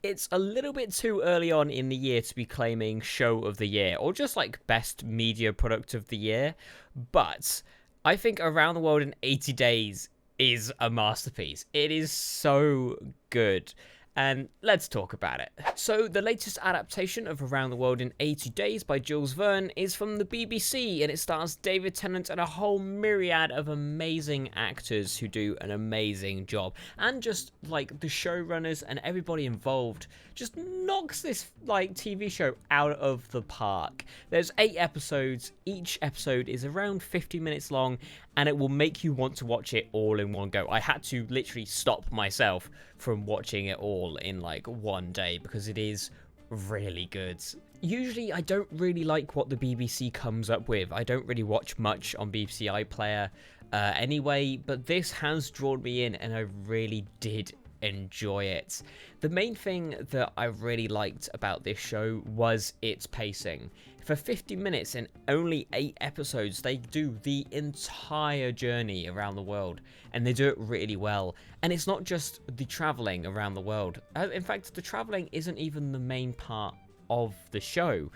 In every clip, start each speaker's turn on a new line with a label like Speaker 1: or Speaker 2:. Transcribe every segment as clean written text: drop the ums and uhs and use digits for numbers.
Speaker 1: It's a little bit too early on in the year to be claiming show of the year or just like best media product of the year, but I think Around the World in 80 Days is a masterpiece. It is so good. And let's talk about it. So, the latest adaptation of Around the World in 80 Days by Jules Verne is from the BBC, and it stars David Tennant and a whole myriad of amazing actors who do an amazing job. And just, like, the showrunners and everybody involved just knocks this, like, TV show out of the park. There's 8 episodes. Each episode is around 50 minutes long, and it will make you want to watch it all in one go. I had to literally stop myself from watching it all in like one day because it is really good. Usually I don't really like what the BBC comes up with. I don't really watch much on BBC iPlayer anyway, but this has drawn me in and I really did enjoy it. The main thing that I really liked about this show was its pacing. For 50 minutes and only 8 episodes, they do the entire journey around the world, and they do it really well. And it's not just the traveling around the world. In fact, the traveling isn't even the main part of the show.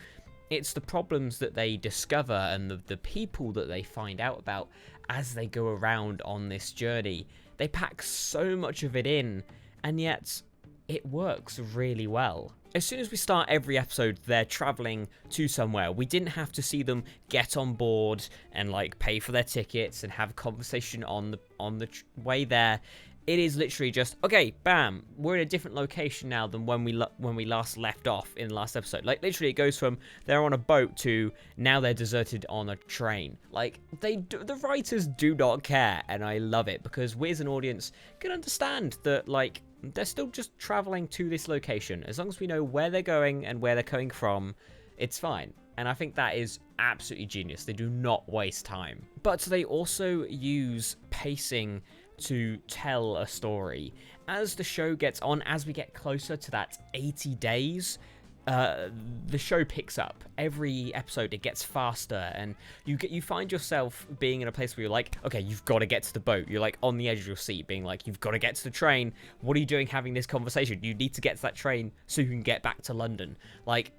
Speaker 1: It's the problems that they discover and the people that they find out about as they go around on this journey. They pack so much of it in, and yet it works really well. As soon as we start every episode, they're traveling to somewhere. We didn't have to see them get on board and like pay for their tickets and have a conversation on the way there. It is literally just, okay, bam, we're in a different location now than when we last left off in the last episode. Like, literally, it goes from they're on a boat to now they're deserted on a train. Like, the writers do not care, and I love it because we as an audience can understand that, like, they're still just traveling to this location. As long as we know where they're going and where they're coming from, it's fine. And I think that is absolutely genius. They do not waste time. But they also use pacing to tell a story. As the show gets on, as we get closer to that 80 days, the show picks up. Every episode, it gets faster, and you find yourself being in a place where you're like, okay, you've got to get to the boat. You're like on the edge of your seat, being like, you've got to get to the train. What are you doing having this conversation? You need to get to that train so you can get back to London. Like,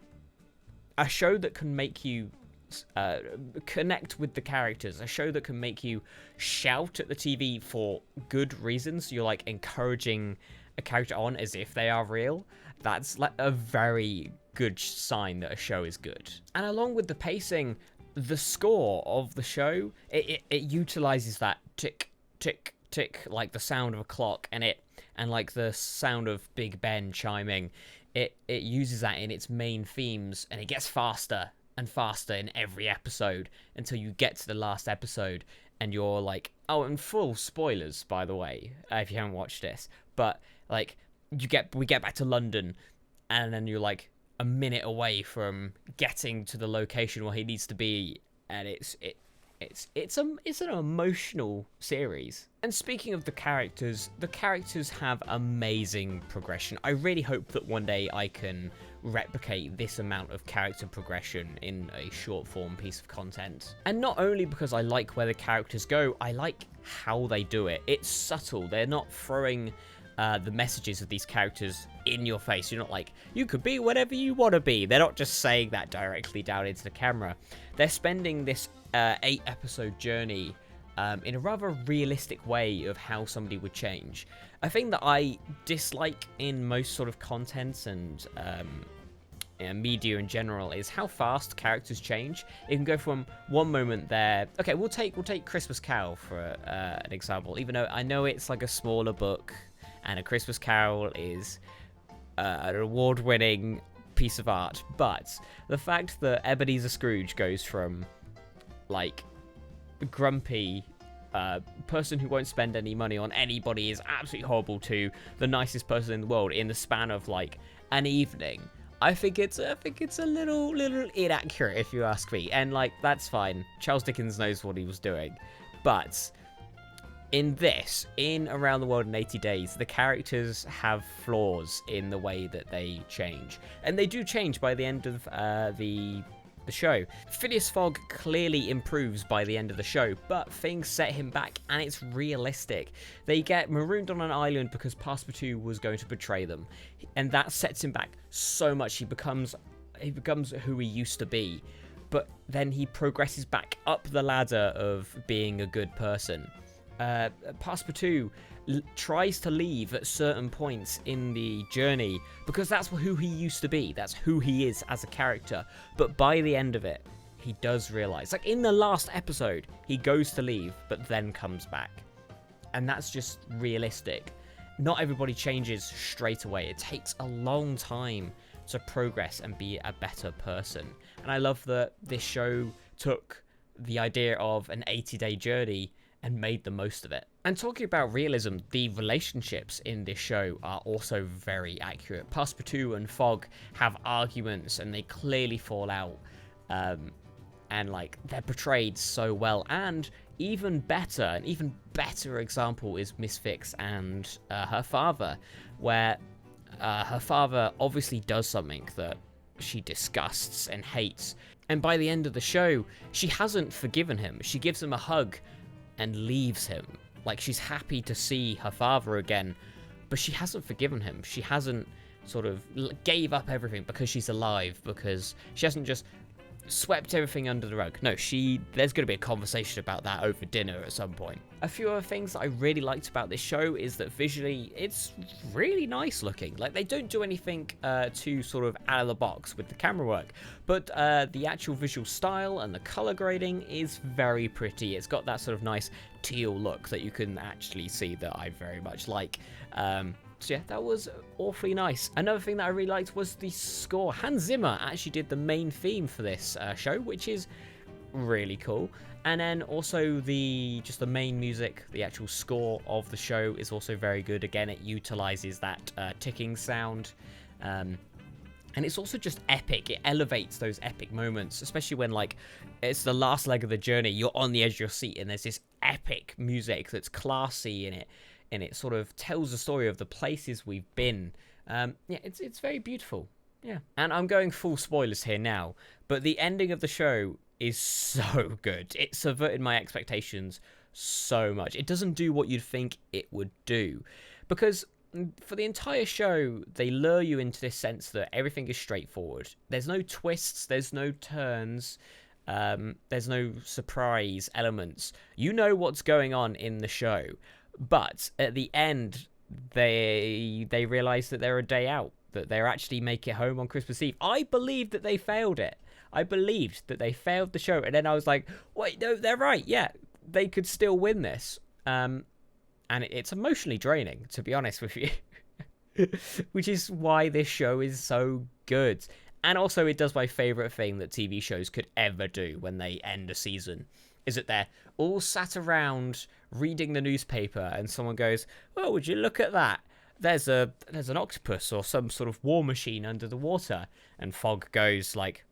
Speaker 1: a show that can make you connect with the characters, a show that can make you shout at the TV for good reasons. You're like encouraging a character on as if they are real. That's like a very good sign that a show is good. And along with the pacing, the score of the show, it utilizes that tick, tick, tick, like the sound of a clock, and like the sound of Big Ben chiming. It uses that in its main themes, and it gets faster and faster in every episode until you get to the last episode, and you're like, oh, and full spoilers, by the way, if you haven't watched this, but like, we get back to London, and then you're like a minute away from getting to the location where he needs to be, and it's an emotional series. And speaking of the characters have amazing progression. I really hope that one day I can replicate this amount of character progression in a short form piece of content. And not only because I like where the characters go, I like how they do it. It's subtle. They're not throwing the messages of these characters in your face. You're not like, you could be whatever you want to be. They're not just saying that directly down into the camera. They're spending this 8-episode journey in a rather realistic way of how somebody would change. A thing that I dislike in most sort of contents and media in general is how fast characters change. It can go from one moment there. Okay, we'll take Christmas Carol for an example. Even though I know it's like a smaller book, and A Christmas Carol is an award-winning piece of art, but the fact that Ebenezer Scrooge goes from like grumpy person who won't spend any money on anybody, is absolutely horrible, to the nicest person in the world in the span of like an evening, I think it's a little inaccurate, if you ask me. And like, that's fine. Charles Dickens knows what he was doing, but in Around the World in 80 Days, the characters have flaws in the way that they change. And they do change by the end of the the show. Phileas Fogg clearly improves by the end of the show, but things set him back, and it's realistic. They get marooned on an island because Passepartout was going to betray them, and that sets him back so much. He becomes who he used to be, but then he progresses back up the ladder of being a good person. Passepartout tries to leave at certain points in the journey because that's who he used to be. That's who he is as a character. But by the end of it, he does realize, like in the last episode, he goes to leave, but then comes back. And that's just realistic. Not everybody changes straight away. It takes a long time to progress and be a better person. And I love that this show took the idea of an 80-day journey and made the most of it. And talking about realism, the relationships in this show are also very accurate. Passepartout and Fogg have arguments and they clearly fall out. And like they're portrayed so well. And an even better example is Miss Fix and her father, where her father obviously does something that she disgusts and hates. And by the end of the show, she hasn't forgiven him. She gives him a hug and leaves him. Like, she's happy to see her father again, but she hasn't forgiven him. She hasn't sort of gave up everything because she's alive, because she hasn't just swept everything under the rug. No, there's going to be a conversation about that over dinner at some point. A few other things that I really liked about this show is that visually it's really nice looking. Like, they don't do anything too sort of out of the box with the camera work, but the actual visual style and the color grading is very pretty. It's got that sort of nice teal look that you can actually see that I very much like. So yeah, that was awfully nice. Another thing that I really liked was the score. Hans Zimmer actually did the main theme for this show, which is really cool. And then also the main music, the actual score of the show is also very good. Again, it utilizes that ticking sound. And it's also just epic. It elevates those epic moments, especially when like it's the last leg of the journey. You're on the edge of your seat and there's this epic music that's classy in it. And it sort of tells the story of the places we've been. Yeah, it's very beautiful. Yeah. And I'm going full spoilers here now, but the ending of the show is so good. It subverted my expectations so much. It doesn't do what you'd think it would do, because for the entire show, they lure you into this sense that everything is straightforward. There's no twists, there's no turns, there's no surprise elements. You know what's going on in the show. But at the end, they realize that they're a day out, that they're actually make it home on Christmas Eve. I believed that they failed it. I believed that they failed the show. And then I was like, wait, no, they're right. Yeah, they could still win this. And it's emotionally draining, to be honest with you. Which is why this show is so good. And also it does my favorite thing that TV shows could ever do when they end a season. Is that they're all sat around reading the newspaper and someone goes, oh, would you look at that? There's an octopus or some sort of war machine under the water. And Fogg goes like,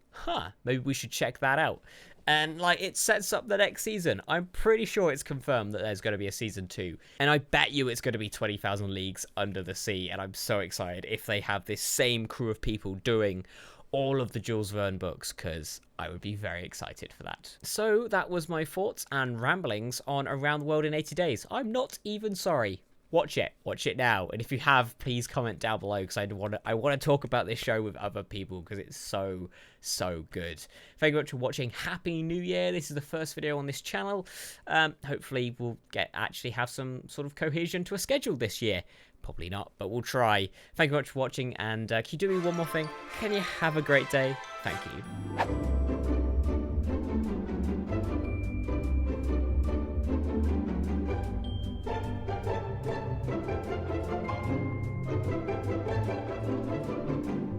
Speaker 1: maybe we should check that out. And like, it sets up the next season. I'm pretty sure it's confirmed that there's going to be a season 2. And I bet you it's going to be 20,000 Leagues Under the Sea. And I'm so excited if they have this same crew of people doing all of the Jules Verne books, because I would be very excited for that. So that was my thoughts and ramblings on Around the World in 80 Days. I'm not even sorry. Watch it now, and if you have, please comment down below, because I want to talk about this show with other people because it's so good. Thank you very much for watching. Happy New Year. This is the first video on this channel. Hopefully we'll actually have some sort of cohesion to a schedule this year. Probably not, but we'll try. Thank you very much for watching, and can you do me one more thing? Can you have a great day? Thank you.